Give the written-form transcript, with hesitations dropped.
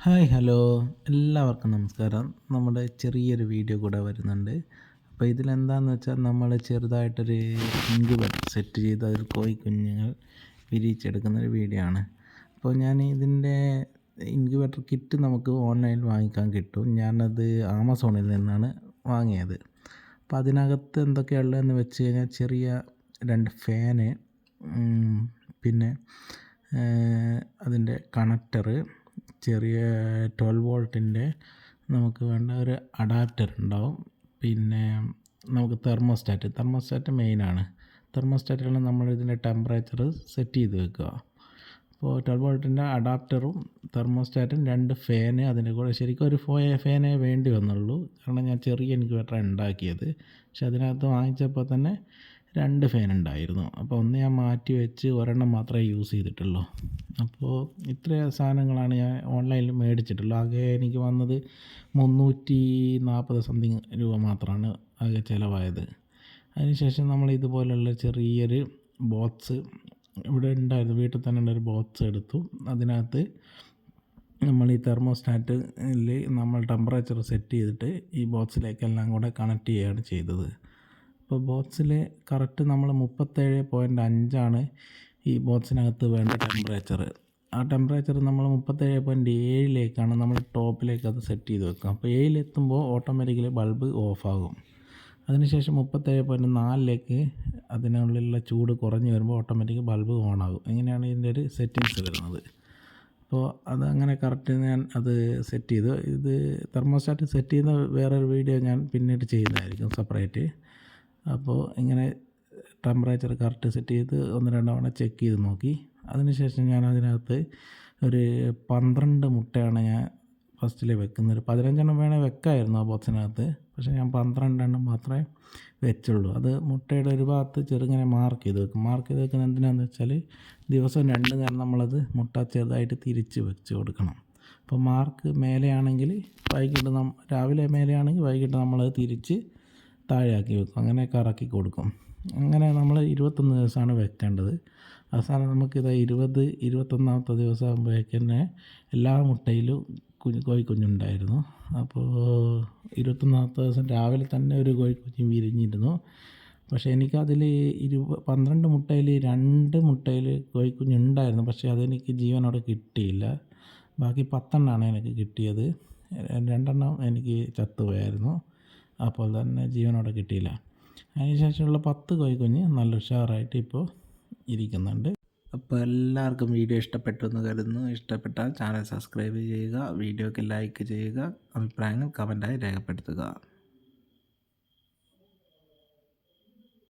Hi hello എല്ലാവർക്കും നമസ്കാരം. നമ്മുടെ ചെറിയൊരു വീഡിയോ കൂടെ വരുന്നുണ്ട്. അപ്പോൾ ഇതിലെന്താണെന്ന് വെച്ചാൽ നമ്മൾ ചെറുതായിട്ടൊരു ഇൻക്യുബേറ്റർ സെറ്റ് ചെയ്ത് അതിൽ കോഴിക്കുഞ്ഞുങ്ങൾ വിരിയിച്ചെടുക്കുന്നൊരു വീഡിയോ ആണ്. അപ്പോൾ ഞാൻ ഇതിൻ്റെ ഇൻക്യുബേറ്റർ കിറ്റ് നമുക്ക് ഓൺലൈനിൽ വാങ്ങിക്കാൻ കിട്ടും. ഞാനത് ആമസോണിൽ നിന്നാണ് വാങ്ങിയത്. അപ്പോൾ അതിനകത്ത് എന്തൊക്കെയാണ് ഉള്ളതെന്ന് വെച്ച് കഴിഞ്ഞാൽ ചെറിയ 2 ഫാന്, പിന്നെ അതിൻ്റെ കണക്ടറ്, ചെറിയ 12 വോൾട്ടിൻ്റെ നമുക്ക് വേണ്ട ഒരു അഡാപ്റ്റർ ഉണ്ടാവും. പിന്നെ നമുക്ക് തെർമോസ്റ്റാറ്റ് മെയിനാണ്. തെർമോസ്റ്റാറ്റിലാണ് നമ്മളിതിൻ്റെ ടെമ്പറേച്ചർ സെറ്റ് ചെയ്ത് വെക്കുക. അപ്പോൾ 12 വോൾട്ടിൻ്റെ അഡാപ്റ്ററും തെർമോസ്റ്റാറ്റും 2 ഫാന്, അതിൻ്റെ കൂടെ ശരിക്കും ഒരു ഫാനേ വേണ്ടി വന്നുള്ളൂ. കാരണം ഞാൻ ചെറിയ ഇൻക്യുബേറ്ററാണ് ഉണ്ടാക്കിയത്. പക്ഷെ അതിനകത്ത് വാങ്ങിച്ചപ്പോൾ തന്നെ 2 ഫാൻ ഉണ്ടായിരുന്നു. അപ്പോൾ ഒന്ന് ഞാൻ മാറ്റി വെച്ച് ഒരെണ്ണം മാത്രമേ യൂസ് ചെയ്തിട്ടുള്ളൂ. അപ്പോൾ ഇത്ര സാധനങ്ങളാണ് ഞാൻ ഓൺലൈനിൽ മേടിച്ചിട്ടുള്ളത്. ആകെ എനിക്ക് വന്നത് 340 സംതിങ് രൂപ മാത്രമാണ് ആകെ ചിലവായത്. അതിനുശേഷം നമ്മൾ ഇതുപോലുള്ള ചെറിയൊരു ബോക്സ് ഇവിടെ ഉണ്ടായിരുന്നു, വീട്ടിൽ തന്നെ ഉള്ളൊരു ബോക്സ് എടുത്തു. അതിനകത്ത് നമ്മൾ ഈ തെർമോസ്റ്റാറ്റിൽ നമ്മൾ ടെമ്പറേച്ചർ സെറ്റ് ചെയ്തിട്ട് ഈ ബോക്സിലേക്കെല്ലാം കൂടെ കണക്ട് ചെയ്യുകയാണ് ചെയ്തത്. അപ്പോൾ ബോക്സിൽ കറക്റ്റ് നമ്മൾ 37.5 ഈ ബോക്സിനകത്ത് വേണ്ട ടെമ്പറേച്ചർ. ആ ടെമ്പറേച്ചർ നമ്മൾ 37.7 നമ്മൾ ടോപ്പിലേക്ക് അത് സെറ്റ് ചെയ്ത് വെക്കുക. അപ്പോൾ 7 ഓട്ടോമാറ്റിക്കലി ബൾബ് ഓഫാകും. അതിനുശേഷം 37.4 അതിനുള്ളിലുള്ള ചൂട് കുറഞ്ഞ് വരുമ്പോൾ ഓട്ടോമാറ്റിക് ബൾബ് ഓണാകും. ഇങ്ങനെയാണ് ഇതിൻ്റെ ഒരു സെറ്റിങ്സ് വരുന്നത്. അപ്പോൾ അതങ്ങനെ കറക്റ്റ് ഞാൻ അത് സെറ്റ് ചെയ്തു. ഇത് തെർമോസ്റ്റാറ്റ് സെറ്റ് ചെയ്യുന്ന വേറൊരു വീഡിയോ ഞാൻ പിന്നീട് ചെയ്യുന്നതായിരിക്കും സെപ്പറേറ്റ്. അപ്പോൾ ഇങ്ങനെ ടെമ്പറേച്ചർ കറക്റ്റ് സെറ്റ് ചെയ്ത് 1-2 തവണ ചെക്ക് ചെയ്ത് നോക്കി. അതിനുശേഷം ഞാൻ അതിനകത്ത് ഒരു 12 മുട്ടയാണ് ഞാൻ ഫസ്റ്റിൽ വെക്കുന്നത്. 15 വേണേൽ വെക്കായിരുന്നു ആ ബോക്സിനകത്ത്. പക്ഷേ ഞാൻ 12 മാത്രമേ വെച്ചുള്ളൂ. അത് മുട്ടയുടെ ഒരു ഭാഗത്ത് ചെറുങ്ങനെ മാർക്ക് ചെയ്ത് വെക്കും. മാർക്ക് ചെയ്ത് വെക്കുന്നത് എന്തിനാണെന്ന് വെച്ചാൽ ദിവസം 2 നേരം നമ്മളത് മുട്ട ചെറുതായിട്ട് തിരിച്ച് വെച്ച് കൊടുക്കണം. അപ്പോൾ മാർക്ക് മേലെയാണെങ്കിൽ വൈകിട്ട് രാവിലെ മേലെയാണെങ്കിൽ വൈകിട്ട് നമ്മളത് തിരിച്ച് താഴെയാക്കി വെക്കും. അങ്ങനെ കറക്കി കൊടുക്കും. അങ്ങനെ നമ്മൾ 21 ദിവസമാണ് വെക്കേണ്ടത്. അവസാനം നമുക്കിത് 21ാമത്തെ ദിവസം ആകുമ്പോഴേക്കന്നെ എല്ലാ മുട്ടയിലും കോഴിക്കുഞ്ഞുണ്ടായിരുന്നു. അപ്പോൾ 21ാമത്തെ ദിവസം രാവിലെ തന്നെ ഒരു കോഴിക്കുഞ്ഞ് വിരിഞ്ഞിരുന്നു. പക്ഷേ എനിക്കതിൽ 12 മുട്ടയിൽ 2 മുട്ടയിൽ കോഴിക്കുഞ്ഞുണ്ടായിരുന്നു. പക്ഷേ അതെനിക്ക് ജീവനോടെ കിട്ടിയില്ല. ബാക്കി 10 എനിക്ക് കിട്ടിയത്. 2 എനിക്ക് ചത്തുപോയായിരുന്നു. അപ്പോൾ തന്നെ ജീവനോടെ കിട്ടിയില്ല. അതിനുശേഷമുള്ള 10 കോഴിക്കുഞ്ഞ് നല്ല ഉഷാറായിട്ട് ഇപ്പോൾ ഇരിക്കുന്നുണ്ട്. അപ്പോൾ എല്ലാവർക്കും വീഡിയോ ഇഷ്ടപ്പെട്ടു എന്ന് കരുതുന്നു. ഇഷ്ടപ്പെട്ടാൽ ചാനൽ സബ്സ്ക്രൈബ് ചെയ്യുക, വീഡിയോക്ക് ലൈക്ക് ചെയ്യുക, അഭിപ്രായങ്ങൾ കമൻറ്റായി രേഖപ്പെടുത്തുക.